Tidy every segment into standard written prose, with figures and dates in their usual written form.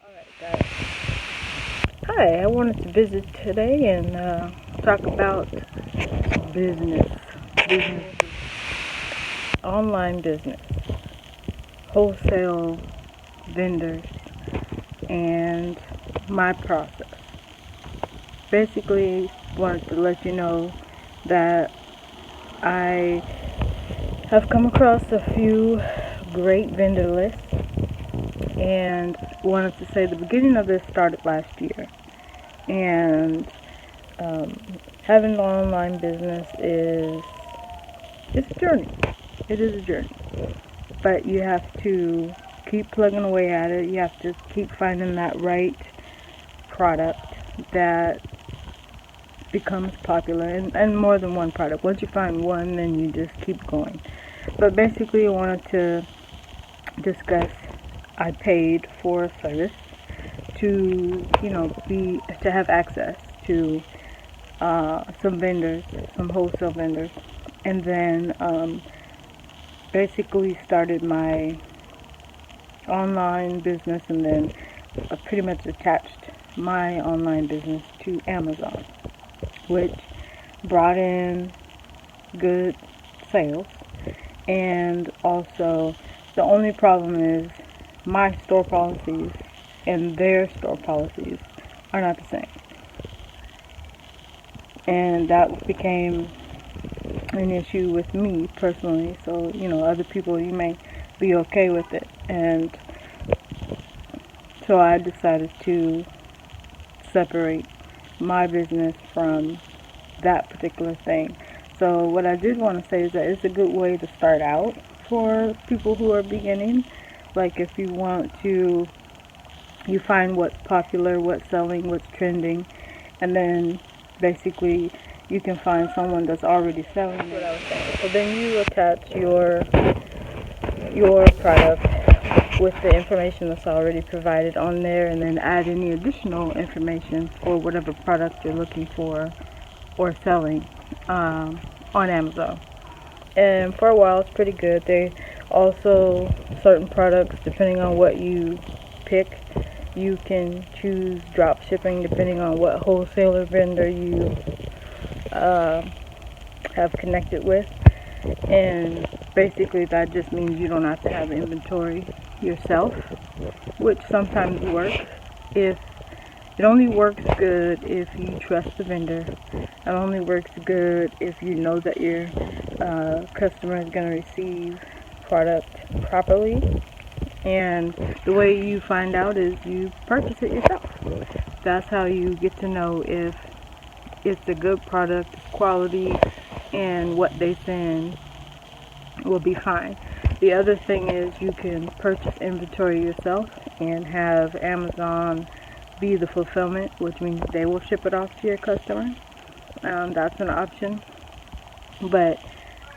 Alright guys, hi, I wanted to visit today and talk about business, online business, wholesale vendors, and my process. Basically, wanted to let you know that I have come across a few great vendor lists, and wanted to say the beginning of this started last year. And having an online business it's a journey. It is a journey, but you have to keep plugging away at it. You have to keep finding that right product that becomes popular, and more than one product. Once you find one, then you just keep going. But basically, I wanted to discuss. I paid for a service to have access to some vendors, some wholesale vendors, and then basically started my online business, and then pretty much attached my online business to Amazon, which brought in good sales. And also, the only problem is my store policies and their store policies are not the same. And that became an issue with me personally. So, other people, you may be okay with it. And so I decided to separate my business from that particular thing. So what I did want to say is that it's a good way to start out for people who are beginning. Like if you find what's popular, what's selling, what's trending, and then basically you can find someone that's already selling it. That's what I was saying. So then you attach your product with the information that's already provided on there, and then add any additional information for whatever product you're looking for or selling on Amazon. And for a while it's pretty good. They also, certain products, depending on what you pick, you can choose drop shipping depending on what wholesaler vendor you have connected with. And basically that just means you don't have to have inventory yourself, which sometimes works. If it only works good if you trust the vendor. It only works good if you know that your customer is going to receive product properly. And the way you find out is you purchase it yourself. That's how you get to know if it's a good product, quality, and what they send will be fine. The other thing is you can purchase inventory yourself and have Amazon be the fulfillment, which means they will ship it off to your customer. That's an option. But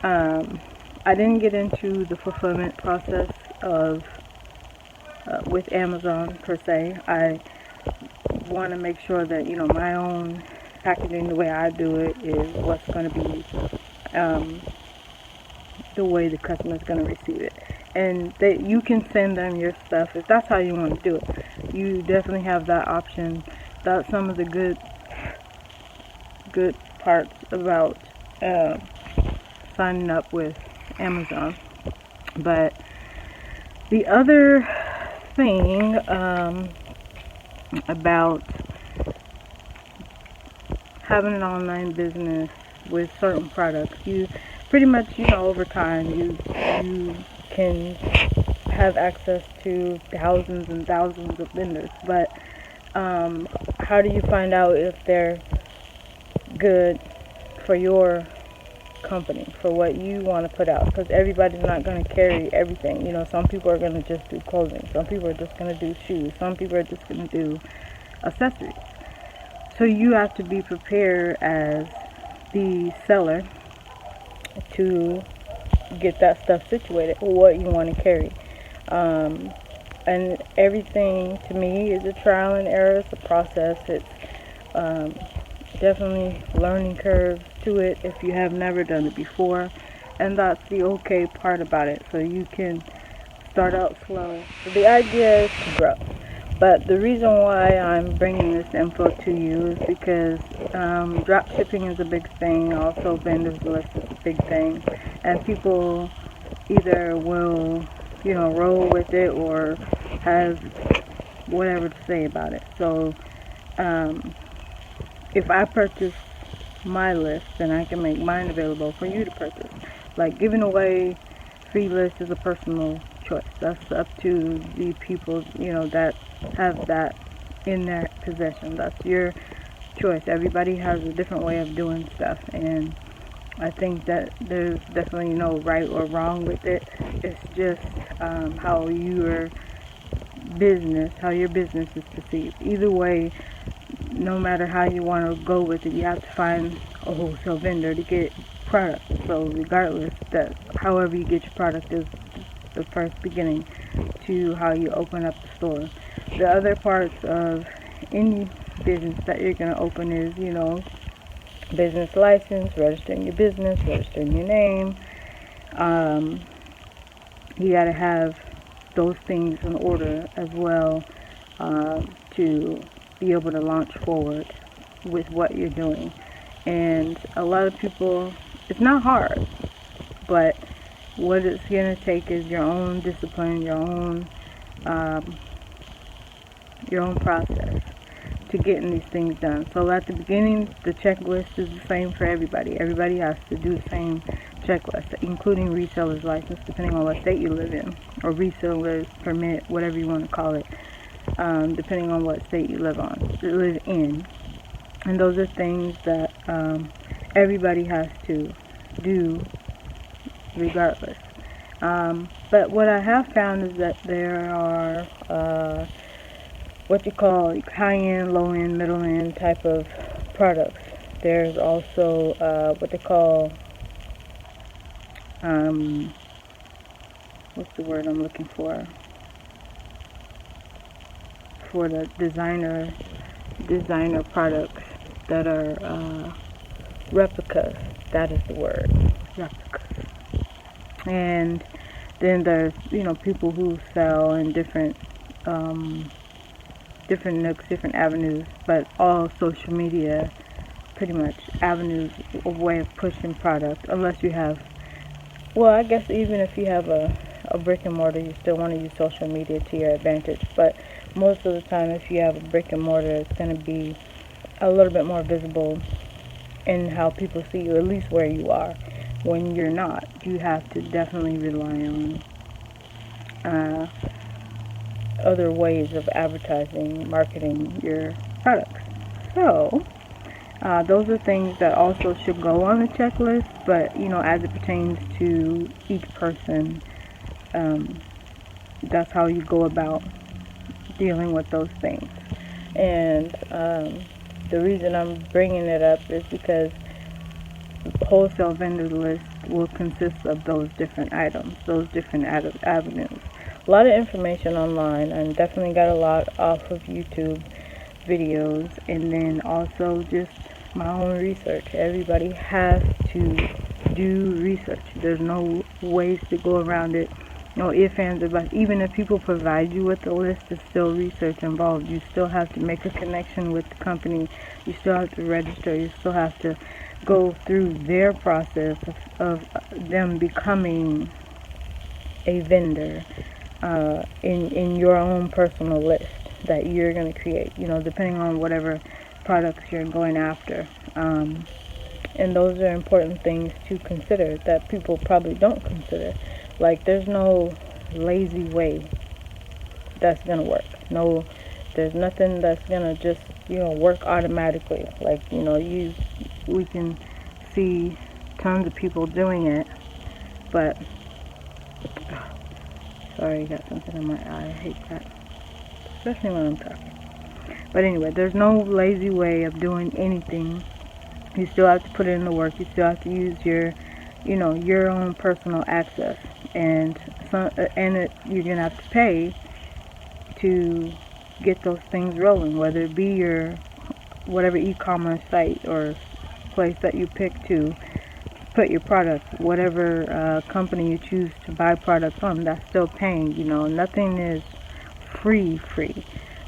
I didn't get into the fulfillment process of with Amazon per se. I want to make sure that my own packaging, the way I do it, is what's going to be the way the customer is going to receive it. And you can send them your stuff if that's how you want to do it. You definitely have that option. That's some of the good parts about signing up with Amazon. But the other thing about having an online business with certain products, you pretty much, over time, you can have access to thousands and thousands of vendors. But how do you find out if they're good for your company, for what you want to put out? Because everybody's not going to carry everything. Some people are going to just do clothing. Some people are just going to do shoes. Some people are just going to do accessories. So you have to be prepared as the seller to get that stuff situated, what you want to carry. And everything to me is a trial and error. It's a process. It's definitely learning curve to it if you have never done it before, and that's the okay part about it. So you can start out slow. So the idea is to grow. But the reason why I'm bringing this info to you is because drop shipping is a big thing. Also, vendors list is a big thing, and people either will, roll with it or have whatever to say about it. So, if I purchase my list, then I can make mine available for you to purchase. Like, giving away free lists is a personal choice. That's up to the people, that have that in their possession. That's your choice. Everybody has a different way of doing stuff, and I think that there's definitely no right or wrong with it. It's just how your business is perceived. Either way, no matter how you want to go with it, you have to find a wholesale vendor to get product. So regardless, that however you get your product is the first beginning to how you open up the store. The other parts of any business that you're going to open is, business license, registering your business, registering your name. You got to have those things in order as well to be able to launch forward with what you're doing. And a lot of people, it's not hard, but what it's going to take is your own discipline, your own process to getting these things done. So at the beginning, the checklist is the same for everybody. Everybody has to do the same checklist, including reseller's license, depending on what state you live in, or reseller's permit, whatever you want to call it, depending on what state you live in. And those are things that everybody has to do regardless. But what I have found is that there are what you call high-end, low-end, middle-end type of products. There's also what they call, what's the word I'm looking for the designer products that are replicas. That is the word, replicas. And then there's people who sell in different nooks, different avenues, but all social media, pretty much avenues, a way of pushing product. Unless you have, well, I guess even if you have a brick and mortar, you still want to use social media to your advantage. But most of the time, if you have a brick and mortar, it's going to be a little bit more visible in how people see you, at least where you are. When you're not, you have to definitely rely on other ways of advertising, marketing your products. So those are things that also should go on the checklist, but as it pertains to each person, that's how you go about dealing with those things. And the reason I'm bringing it up is because wholesale vendor list will consist of those different items, those different avenues. A lot of information online, and definitely got a lot off of YouTube videos, and then also just my own research. Everybody has to do research. There's no ways to go around it. No ifs, ands, or buts. Even if people provide you with a list, there's still research involved. You still have to make a connection with the company. You still have to register. You still have to go through their process of them becoming a vendor in your own personal list that you're going to create, depending on whatever products you're going after. And those are important things to consider that people probably don't consider. Like, there's no lazy way that's going to work. No, there's nothing that's going to just, work automatically. Like, we can see tons of people doing it, but, sorry, I got something in my eye. I hate that, especially when I'm talking. But anyway, there's no lazy way of doing anything. You still have to put in the work. You still have to use your own personal access, and you're gonna have to pay to get those things rolling, whether it be your whatever e-commerce site or place that you pick to put your product, whatever company you choose to buy products from. That's still paying. Nothing is free.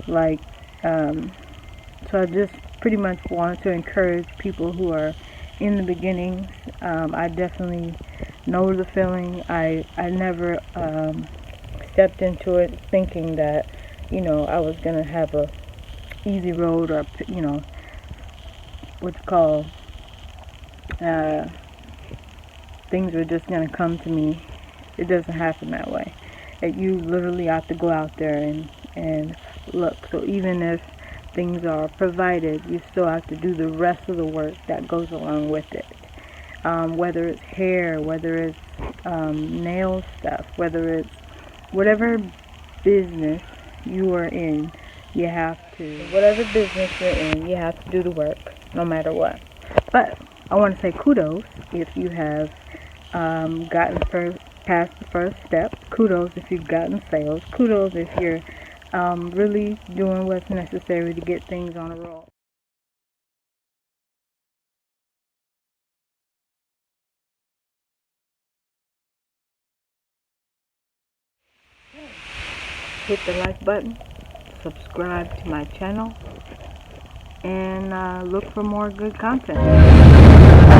Like, so I just pretty much wanted to encourage people who are in the beginnings. I definitely know the feeling. I never stepped into it thinking that, I was going to have a easy road, or, what's called, things are just going to come to me. It doesn't happen that way. You literally have to go out there and look. So even if things are provided, you still have to do the rest of the work that goes along with it. Whether it's hair, whether it's nail stuff, whether it's whatever business you are in, whatever business you're in, you have to do the work no matter what. But I want to say kudos if you have gotten past the first step. Kudos if you've gotten sales. Kudos if you're really doing what's necessary to get things on a roll. Hit the like button, subscribe to my channel, and look for more good content.